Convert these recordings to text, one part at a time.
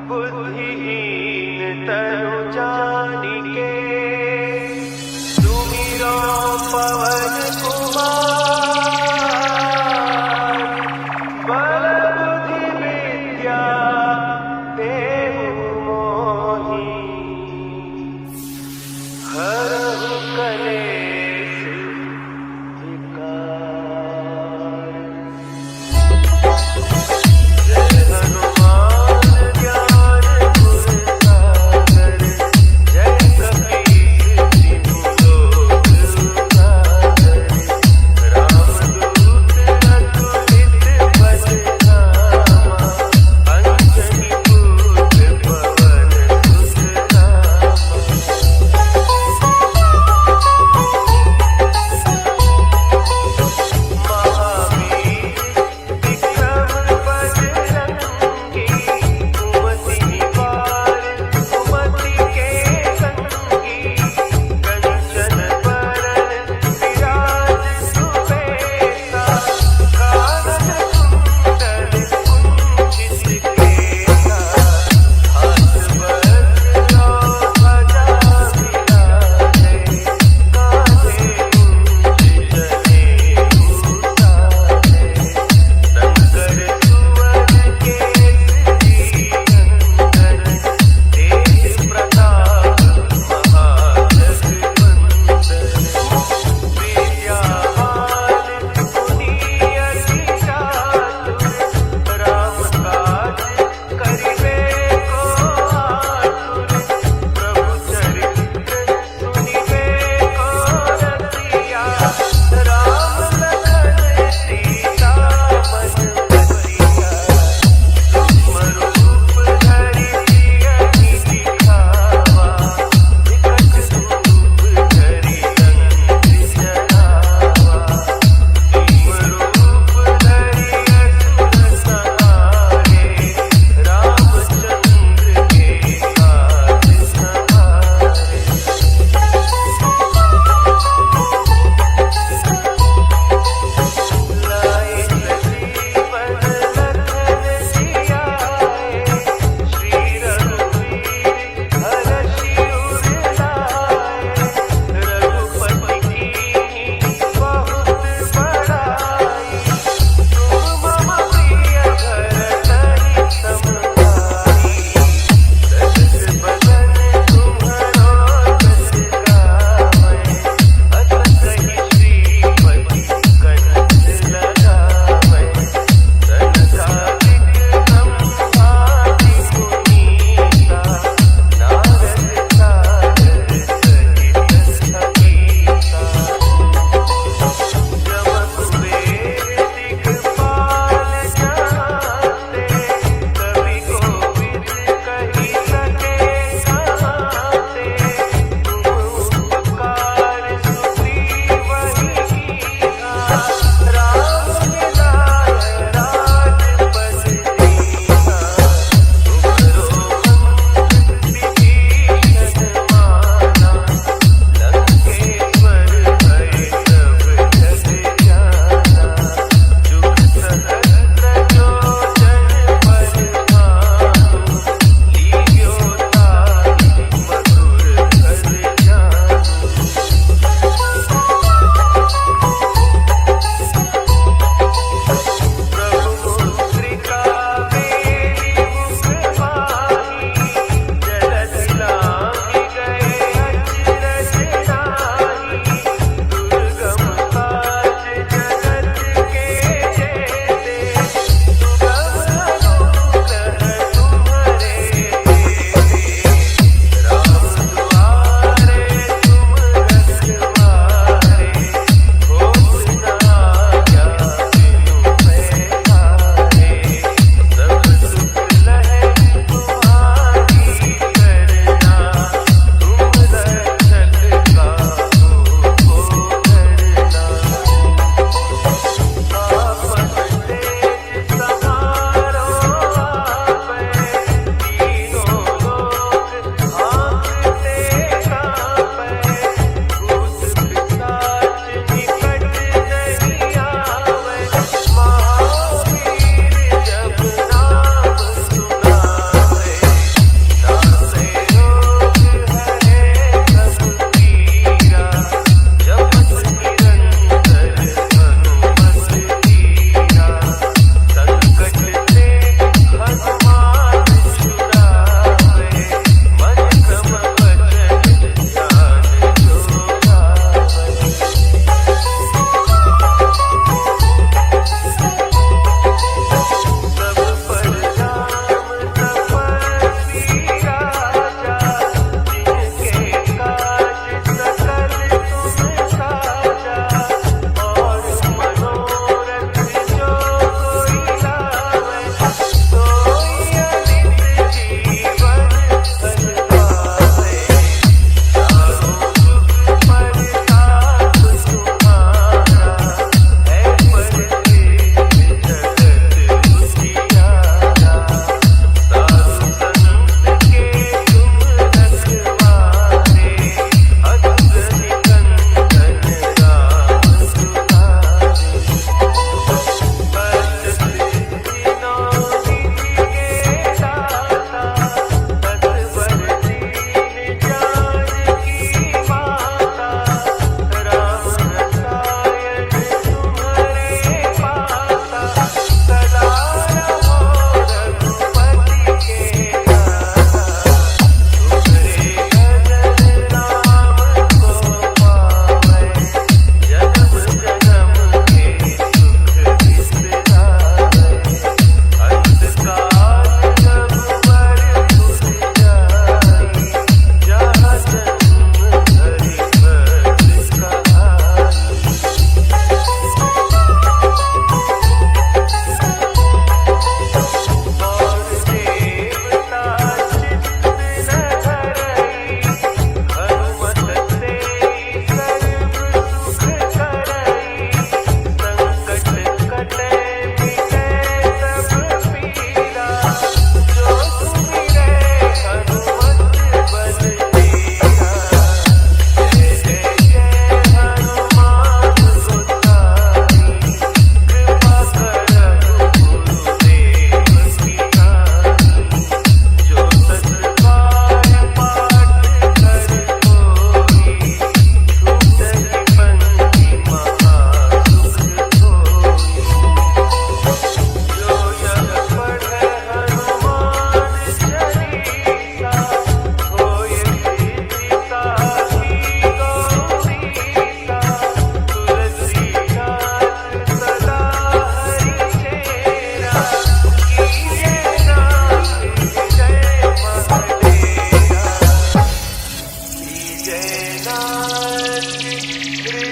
बुद्धिहीन तनु जानिके सुमिरो पवन कुमार बल बुद्धि विद्या देहु मोहि हरहु कलेश विकार। जय हनुमान ज्ञान गुण सागर जय कपीस तिहु लोक उजागर। रामदूत अतुलित बल धामा अंजनी पुत्र पवन सुत नामा।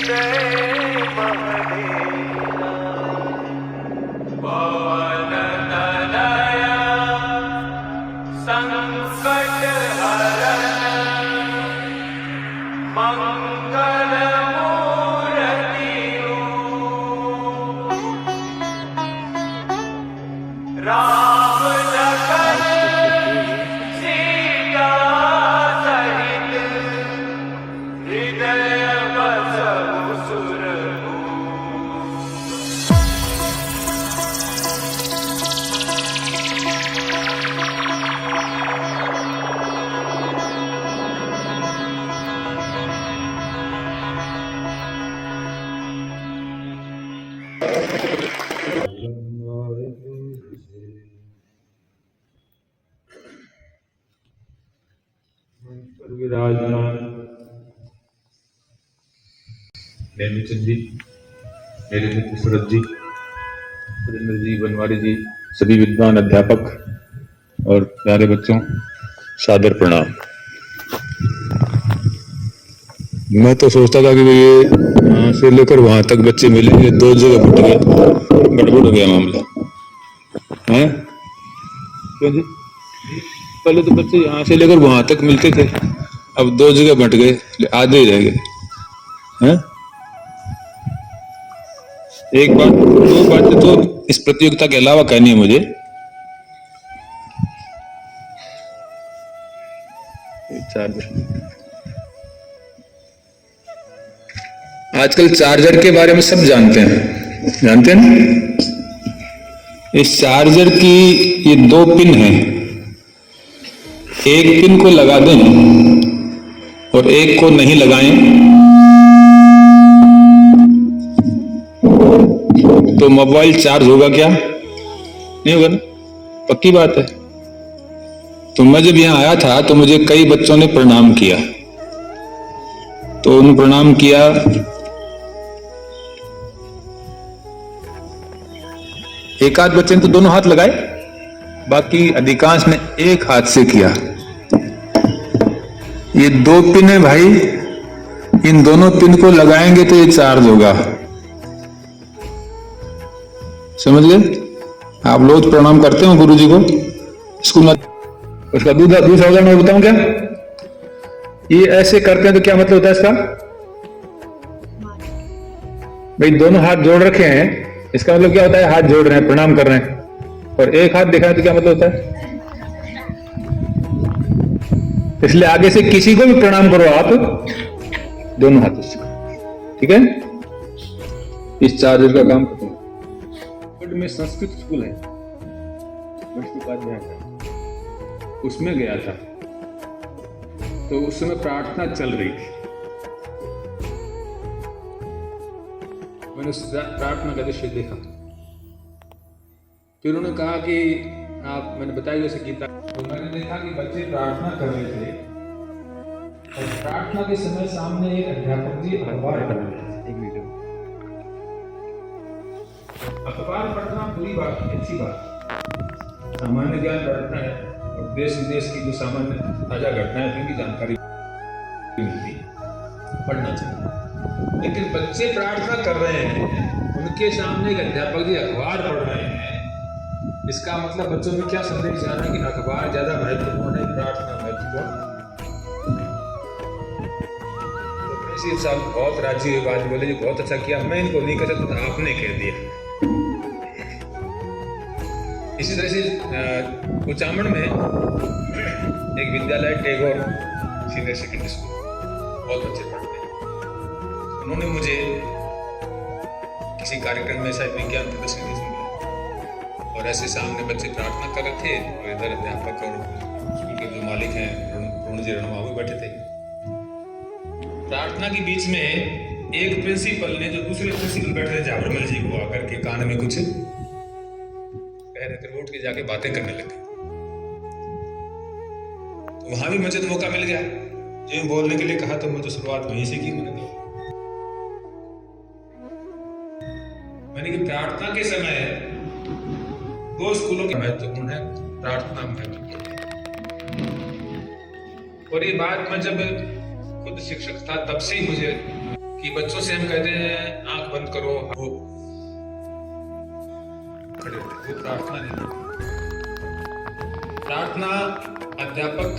जय महदेवा पवन तनया संकट हरण मंगल मूर्ति राम लखन सीता सहित हृदय बसहु सुरभूप। विराजमान नेमिचंद जी, मेरे मित्र सूरज जी, सुरेंद्र जी, बनवारी जी, सभी विद्वान अध्यापक और प्यारे बच्चों, सादर प्रणाम। मैं तो सोचता था कि ये यहाँ से लेकर वहां तक बच्चे मिलेंगे, 2 जगह फट गए, गड़बड़ हो गया मामला है। क्यों जी? पहले तो बच्चे यहाँ से लेकर वहां तक मिलते थे, अब 2 जगह बंट गए, आधे ही रह गए हैं। एक बात, 2 बातें तो इस प्रतियोगिता के अलावा कहनी है मुझे। आजकल चार्जर के बारे में सब जानते हैं ना? इस चार्जर की ये 2 पिन है, एक पिन को लगा दें और एक को नहीं लगाएं तो मोबाइल चार्ज होगा क्या? नहीं होगा ना, पक्की बात है। तो मैं जब यहां आया था तो मुझे कई बच्चों ने प्रणाम किया, तो उन्होंने प्रणाम किया, एक आध बच्चे ने तो दोनों हाथ लगाए, बाकी अधिकांश ने एक हाथ से किया। ये 2 पिन है भाई, इन दोनों पिन को लगाएंगे तो ये चार्ज होगा, समझ गए? आप लोग प्रणाम करते हो गुरु जी को स्कूल में। उसका दूसरा उदाहरण मैं बताऊं क्या? ये ऐसे करते हैं तो क्या मतलब होता है इसका? भाई दोनों हाथ जोड़ रखे हैं, इसका मतलब क्या होता है? हाथ जोड़ रहे हैं, प्रणाम कर रहे हैं। और एक हाथ दिखाएं तो क्या मतलब होता है? इसलिए आगे से किसी को भी प्रणाम करो आप दोनों हाथों से, ठीक है? इस चार्जर का काम करते हैं। में संस्कृत स्कूल है, उसमें गया था तो उस समय प्रार्थना चल रही थी। मैंने उस प्रार्थना का दृश्य देखा, फिर उन्होंने कहा कि आप, मैंने बताया जैसे गीता, तो मैंने देखा कि बच्चे प्रार्थना कर रहे थे और प्रार्थना के समय सामने एक अध्यापक जी अखबार पढ़ रहे थे। अखबार पढ़ना बुरी बात है, अच्छी बात, सामान्य ज्ञान बढ़ता है और देश विदेश की जो सामान्य ताजा घटनाएं उनकी जानकारी मिलती है, पढ़ना चाहिए। लेकिन बच्चे प्रार्थना कर रहे हैं, उनके सामने एक अध्यापक जी अखबार पढ़ रहे हैं, इसका मतलब बच्चों में क्या संदेश जाना है कि अखबार ज्यादा महत्वपूर्ण है, प्रार्थना महत्वपूर्ण। तो साहब बहुत राजी बात बोले जी, बहुत अच्छा किया, मैं इनको नहीं कह सकता, आपने कह दिया। इसी तरह से कुचामण में एक विद्यालय टैगोर सीनियर सेकेंडरी स्कूल, बहुत अच्छे पढ़ते हैं। उन्होंने मुझे किसी कार्यक्रम में शायद विज्ञान प्रदर्शनी में, और ऐसे सामने बच्चे प्रार्थना कर रहे थे और इधर अध्यापक और स्कूल के जो मालिक हैं रुण जी रणमा वो बैठे थे। प्रार्थना के बीच में एक प्रिंसिपल ने जो दूसरे प्रिंसिपल बैठे थे जाबरमल जी को आकर के कान में कुछ कह रहे थे, उठ के जाके बातें करने लगे। तो वहां भी मुझे तो मौका मिल गया, जो बोलने के लिए कहा तो मैं तो शुरुआत वहीं से की मैंने कि प्रार्थना के समय 2 स्कूलों के महत्वपूर्ण है, प्रार्थना महत्वपूर्ण है। और ये बात मैं जब खुद शिक्षक था तब से ही मुझे कि बच्चों से हम कहते हैं आंख बंद करो, वो खड़े होते, वो प्रार्थना नहीं। प्रार्थना अध्यापक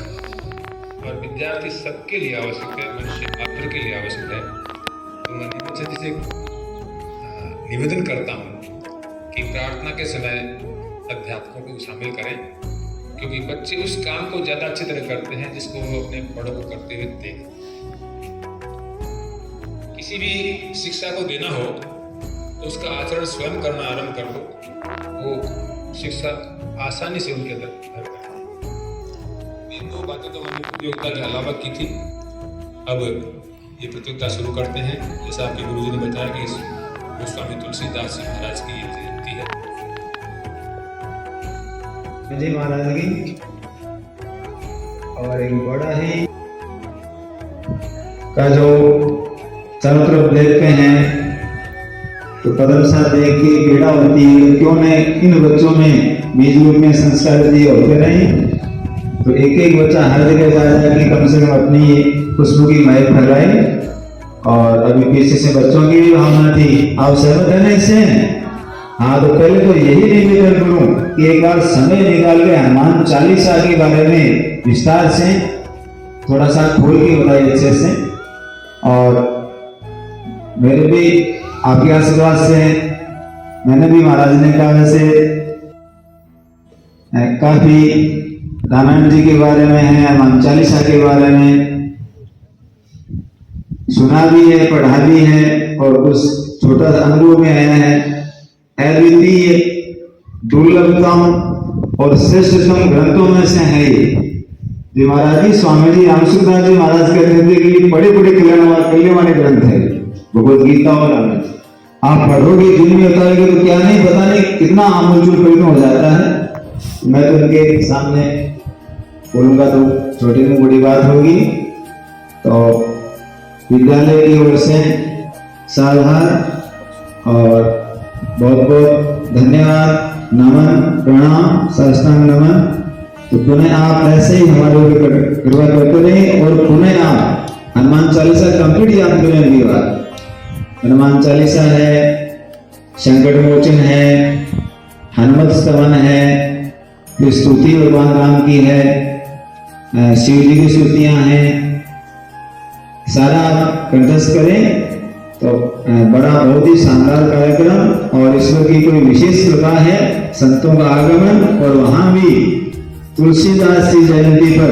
और विद्यार्थी सबके लिए आवश्यक है, मनुष्य मात्र के लिए आवश्यक है। तो मैं निश्चित से निवेदन करता हूँ कि प्रार्थना के समय अध्यापकों को शामिल करें, क्योंकि बच्चे उस काम को ज्यादा अच्छी तरह करते हैं जिसको वो अपने बड़ों को करते हुए देखें। किसी भी शिक्षा को देना हो तो उसका आचरण स्वयं करना आरंभ कर दो, वो शिक्षा आसानी से उनके अंदर घर करते हैं। ये दो बातें तो मैंने प्रतियोगिता के अलावा की थी। अब ये प्रतियोगिता शुरू करते हैं। जैसा आपके गुरुजी ने बताया कि गोस्वामी तुलसीदास जी महाराज की ये जयंती है। जी महाराज की और एक बड़ा ही का जो चारों तरफ देखते हैं तो कदम सा देख के पीड़ा होती है, क्यों ने इन बच्चों में बीज रूप में संस्कार दिए होते नहीं। तो एक एक बच्चा हर जगह जा जाके कम से कम अपनी खुशबू की महक फैलाए। और अभी पीछे से बच्चों की भी भावना थी, आप सहमत है ना इससे? हाँ, तो पहले तो यही निवेदन करूं कि एक बार समय निकाल के हनुमान चालीसा के बारे में विस्तार से थोड़ा सा खोल के बताइए अच्छे से। और मेरे भी आपके आशीर्वाद से मैंने भी महाराज ने कहा वैसे काफी रामायण जी के बारे में है, हनुमान चालीसा के बारे में सुना भी है, पढ़ा भी है और कुछ छोटा सा अनुभव में आया है। अद्वितीय, दुर्लभतम और श्रेष्ठतम ग्रंथों में से है ये। महाराज जी स्वामी जी रामसुखदास जी महाराज कहते थे कि ये बड़े बड़े कल्याणवाणी ग्रंथ है, भगवद गीता और रामायण। आप पढ़ोगे, जिनमें उतारोगे तो क्या नहीं, पता नहीं कितना आमूलचूल परिवर्तन हो जाता है। मैं तो उनके सामने बोलूंगा तो छोटी में बड़ी बात होगी। तो विद्यालय की ओर से साधार और बहुत बहुत धन्यवाद, नमन, प्रणाम, साष्टांग नमन। तो पुनः आप ऐसे ही हमारे ऊपर कृपा करते रहे और पुनः आप हनुमान चालीसा कंप्लीट याद करें। अगली बार हनुमान चालीसा है, संकट मोचन है, हनुमत स्तवन है, फिर स्तुति भगवान राम की है, शिव जी की स्तुतियां हैं, सारा आप कंठस्थ करें तो बड़ा बहुत ही शानदार कार्यक्रम। और ईश्वर की कोई विशेष कृपा है, संतों का आगमन, और वहां भी तुलसीदास जी जयंती पर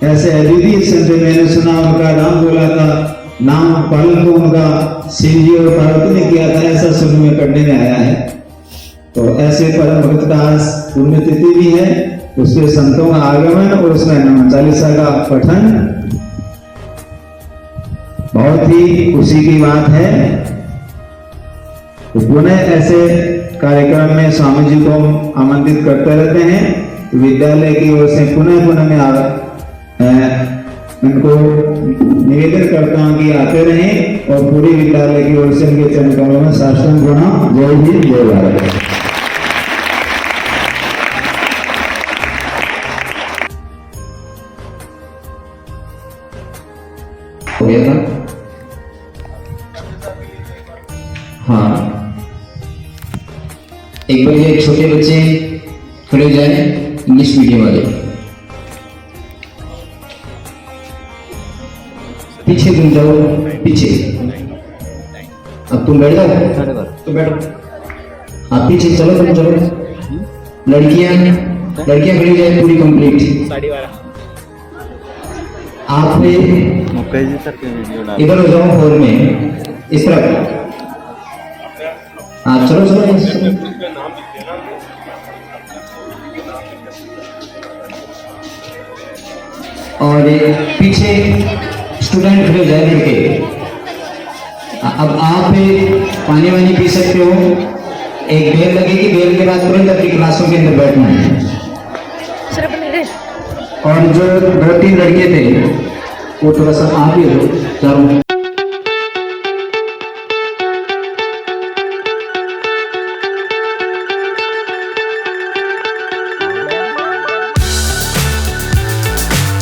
ऐसे अद्वितीय संत मैंने सुना, उनका नाम बोला था, नाम पालन को उनका शिव जी और पार्वती ने किया था, ऐसा सुन में करने में आया है। तो ऐसे परम भक्त का पुण्यतिथि भी है, उसके संतों का आगमन और उसमें हनुमान चालीसा का पठन बहुत ही खुशी की बात है। तो पुनः ऐसे कार्यक्रम में स्वामी जी को आमंत्रित करते रहते हैं। तो विद्यालय की ओर से पुनः पुनः मैं उनको निवेदन करता हूँ कि आते रहें और पूरी विद्यालय की ओर से उनके चरण कमलों में साष्टांग प्रणाम। जय हिंद, जय भारत। हो गया था? हाँ, एक बार ये छोटे बच्चे खड़े जाए, इंग्लिश मीडियम वाले पीछे तुम जाओ, पीछे। अब तुम बैठ जाओ, तो बैठो। हाँ, पीछे चलो, तुम चलो। लड़कियां खड़ी जाए पूरी कंप्लीट। आप इधर हो जाओ हॉल में, इस तरफ। हाँ, चलो चलो। और पीछे स्टूडेंट खड़े जाए लड़के। अब आप पानी वानी पी सकते हो, एक बेल लगेगी, बेल के बाद तुरंत अपनी क्लासों के अंदर बैठना है। और जो 2-3 लड़के थे वो थोड़ा सा आप ही हो, चारों